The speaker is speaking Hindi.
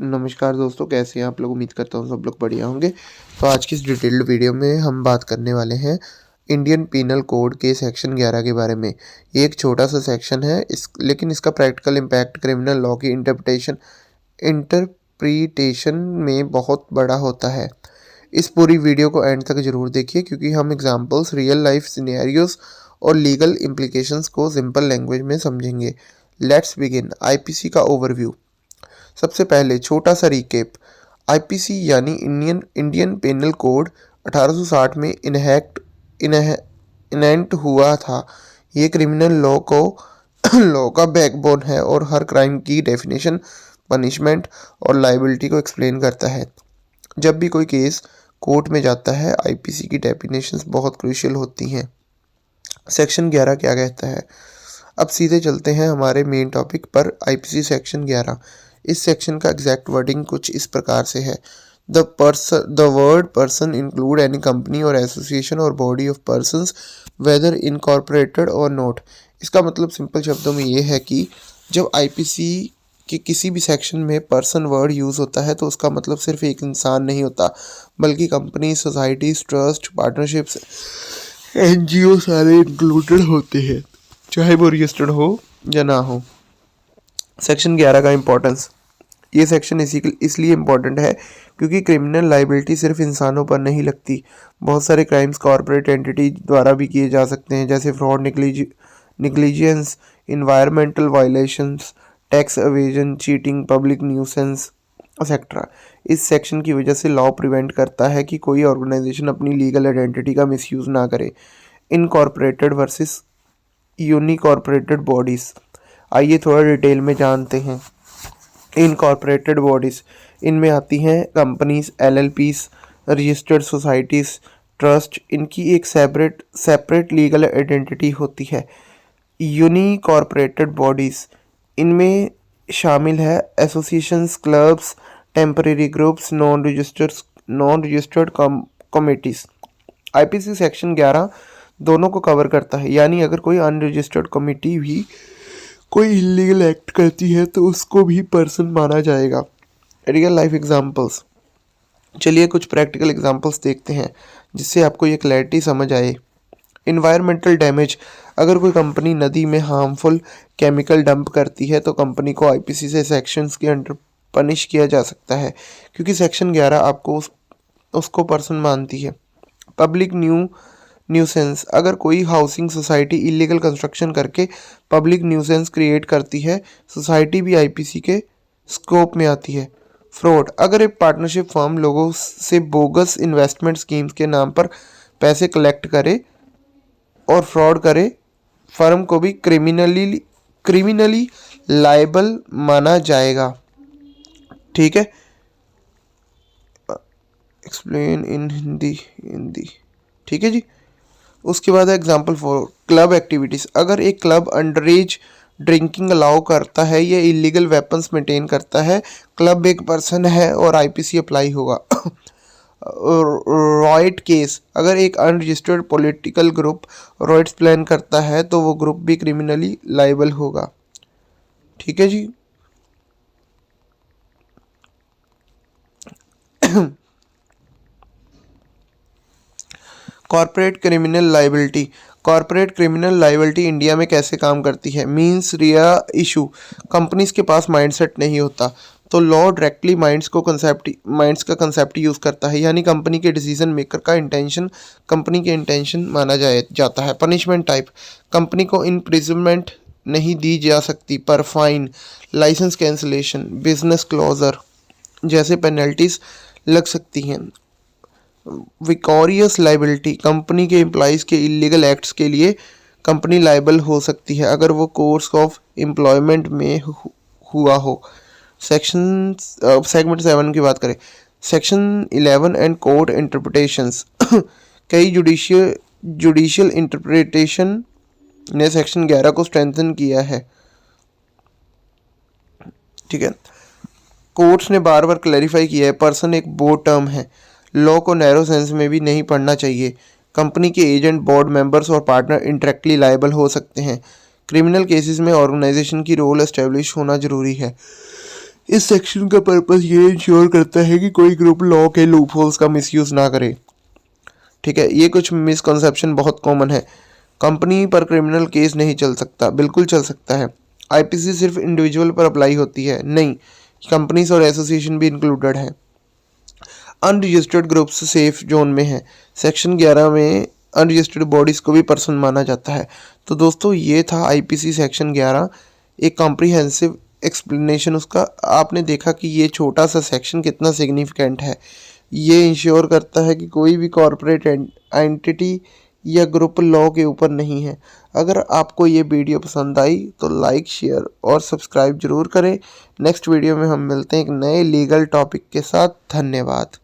नमस्कार दोस्तों, कैसे हैं आप लोग। उम्मीद करता हूँ सब लोग बढ़िया होंगे। तो आज की इस डिटेल्ड वीडियो में हम बात करने वाले हैं इंडियन पीनल कोड के सेक्शन 11 के बारे में। ये एक छोटा सा सेक्शन है लेकिन इसका प्रैक्टिकल इम्पैक्ट क्रिमिनल लॉ की इंटरप्रिटेशन में बहुत बड़ा होता है। इस पूरी वीडियो को एंड तक जरूर देखिए क्योंकि हम एग्जाम्पल्स, रियल लाइफ सिनेरियोज और लीगल इम्प्लीकेशंस को सिंपल लैंग्वेज में समझेंगे। Let's begin. आईपीसी का ओवरव्यू। सबसे पहले छोटा सा रिकेप। आईपीसी यानी इंडियन पेनल कोड 1860 में इनेक्ट हुआ था। ये क्रिमिनल लॉ का बैकबोन है और हर क्राइम की डेफिनेशन, पनिशमेंट और लाइबिलिटी को एक्सप्लेन करता है। जब भी कोई केस कोर्ट में जाता है, आईपीसी की डेफिनेशंस बहुत क्रूशियल होती हैं। सेक्शन 11 क्या कहता है। अब सीधे चलते हैं हमारे मेन टॉपिक पर, आईपीसी सेक्शन 11। इस सेक्शन का एग्जैक्ट वर्डिंग कुछ इस प्रकार से है। The word person include any company और एसोसिएशन और body of persons weather incorporated और नॉट। इसका मतलब सिंपल शब्दों में ये है कि जब आईपीसी के किसी भी सेक्शन में पर्सन वर्ड यूज़ होता है तो उसका मतलब सिर्फ एक इंसान नहीं होता, बल्कि company, societies, trust, partnerships, NGO सारे इंक्लूडेड होते हैं, चाहे वो रजिस्टर्ड हो या ना हो। सेक्शन 11 का इम्पोर्टेंस। ये सेक्शन इसलिए इम्पोर्टेंट है क्योंकि क्रिमिनल लाइबिलिटी सिर्फ इंसानों पर नहीं लगती। बहुत सारे क्राइम्स कॉर्पोरेट एंटिटी द्वारा भी किए जा सकते हैं, जैसे fraud, negligence, environmental violations, tax evasion, cheating, public nuisance etcetera. इस सेक्शन की वजह से लॉ प्रिवेंट करता है कि कोई ऑर्गेनाइजेशन अपनी लीगल आइडेंटिटी का मिसयूज़ ना करे। Incorporated versus unincorporated bodies. आइए थोड़ा डिटेल में जानते हैं। इनकॉर्पोरेटेड बॉडीज़, इनमें आती हैं कंपनीज, एलएलपीज, रजिस्टर्ड सोसाइटीज़, ट्रस्ट। इनकी एक सेपरेट लीगल आइडेंटिटी होती है। यूनिकॉर्पोरेटेड बॉडीज़, इनमें शामिल है associations, clubs, temporary groups, non registered committees. IPC section 11 दोनों को कवर करता है, यानी अगर कोई अनरजिस्टर्ड कमिटी भी कोई इलीगल एक्ट करती है तो उसको भी पर्सन माना जाएगा। Real life examples. चलिए कुछ प्रैक्टिकल एग्जांपल्स देखते हैं जिससे आपको ये क्लैरिटी समझ आए। Environmental damage. अगर कोई कंपनी नदी में हार्मफुल केमिकल डंप करती है तो कंपनी को आईपीसी से सेक्शंस के अंडर पनिश किया जा सकता है क्योंकि सेक्शन 11 आपको उसको पर्सन मानती है। Public nuisance. अगर कोई हाउसिंग सोसाइटी इलीगल कंस्ट्रक्शन करके पब्लिक न्यूसेंस क्रिएट करती है, सोसाइटी भी आईपीसी के स्कोप में आती है। फ्रॉड। अगर एक पार्टनरशिप फर्म लोगों से बोगस इन्वेस्टमेंट स्कीम्स के नाम पर पैसे कलेक्ट करे और फ्रॉड करे, फर्म को भी क्रिमिनली लायबल माना जाएगा। ठीक है, एक्सप्लेन इन हिंदी। ठीक है जी। उसके बाद एग्जाम्पल 4, क्लब एक्टिविटीज़। अगर एक क्लब अंडरएज ड्रिंकिंग अलाउ करता है या इलीगल वेपन्स मेंटेन करता है, क्लब एक पर्सन है और आईपीसी अप्लाई होगा। Riot case. अगर एक unregistered political group riots plan करता है तो वो ग्रुप भी क्रिमिनली लायबल होगा। ठीक है जी। Corporate criminal liability. Corporate criminal liability India में कैसे काम करती है। मींस रिया इशू। कंपनीज के पास माइंडसेट नहीं होता तो लॉ डायरेक्टली माइंड्स का कंसेप्ट यूज़ करता है, यानी कंपनी के डिसीजन मेकर का इंटेंशन कंपनी के इंटेंशन माना जाता है। Punishment type. कंपनी को इम्प्रिजनमेंट नहीं दी जा सकती पर fine, license cancellation, business closure जैसे पेनल्टीज लग सकती हैं। Vicarious liability. कंपनी के एम्प्लॉइज़ के इलीगल एक्ट्स के लिए कंपनी लाइबल हो सकती है अगर वो कोर्स ऑफ एम्प्लॉयमेंट में हुआ हो। सेगमेंट 7 की बात करें। Section 11 and court interpretations. कई जुडिशियल इंटरप्रिटेशन ने सेक्शन 11 को स्ट्रेंथन किया है। ठीक है, कोर्ट्स ने बार बार क्लैरिफाई किया है पर्सन एक बोर्ड टर्म है, लॉ को नैरो सेंस में भी नहीं पढ़ना चाहिए। कंपनी के एजेंट, बोर्ड मेंबर्स और पार्टनर इंटरेक्टली लायबल हो सकते हैं। क्रिमिनल केसेस में ऑर्गेनाइजेशन की रोल एस्टेब्लिश होना जरूरी है। इस सेक्शन का पर्पस ये इंश्योर करता है कि कोई ग्रुप लॉ के लूपहोल्स का मिसयूज ना करे। ठीक है, ये कुछ मिसकंसेप्शन बहुत कॉमन है। कंपनी पर क्रिमिनल केस नहीं चल सकता, बिल्कुल चल सकता है। आईपीसी सिर्फ इंडिविजुअल पर अप्लाई होती है, नहीं, कंपनीज और एसोसिएशन भी इंक्लूडेड है। अनरजिस्टर्ड ग्रुप्स सेफ जोन में है। सेक्शन 11 में अनरजिस्टर्ड बॉडीज को भी पर्सन माना जाता है। तो दोस्तों ये था आईपीसी सेक्शन 11, एक कॉम्प्रिहेंसिव एक्सप्लेनेशन उसका। आपने देखा कि ये छोटा सा सेक्शन कितना सिग्निफिकेंट है। ये इंश्योर करता है कि कोई भी कॉरपोरेट एंटिटी या ग्रुप लॉ के ऊपर नहीं है। अगर आपको ये वीडियो पसंद आई तो लाइक, शेयर और सब्सक्राइब जरूर करें। नेक्स्ट वीडियो में हम मिलते हैं एक नए लीगल टॉपिक के साथ। धन्यवाद।